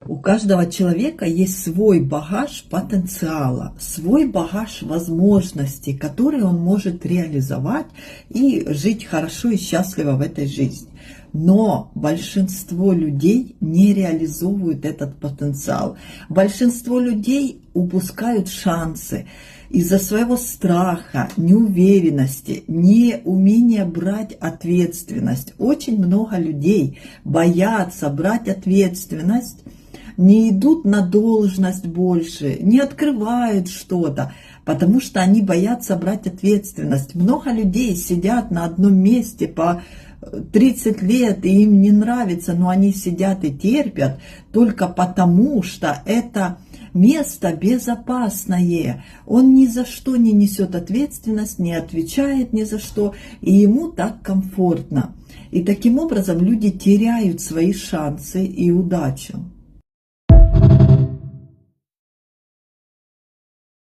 У каждого человека есть свой багаж потенциала, свой багаж возможностей, которые он может реализовать и жить хорошо и счастливо в этой жизни. Но большинство людей не реализовывают этот потенциал. Большинство людей упускают шансы из-за своего страха, неуверенности, неумения брать ответственность. Очень много людей боятся брать ответственность, не идут на должность больше, не открывают что-то, потому что они боятся брать ответственность. Много людей сидят на одном месте по 30 лет, и им не нравится, но они сидят и терпят только потому, что это место безопасное. Он ни за что не несет ответственность, не отвечает ни за что, и ему так комфортно. И таким образом люди теряют свои шансы и удачу.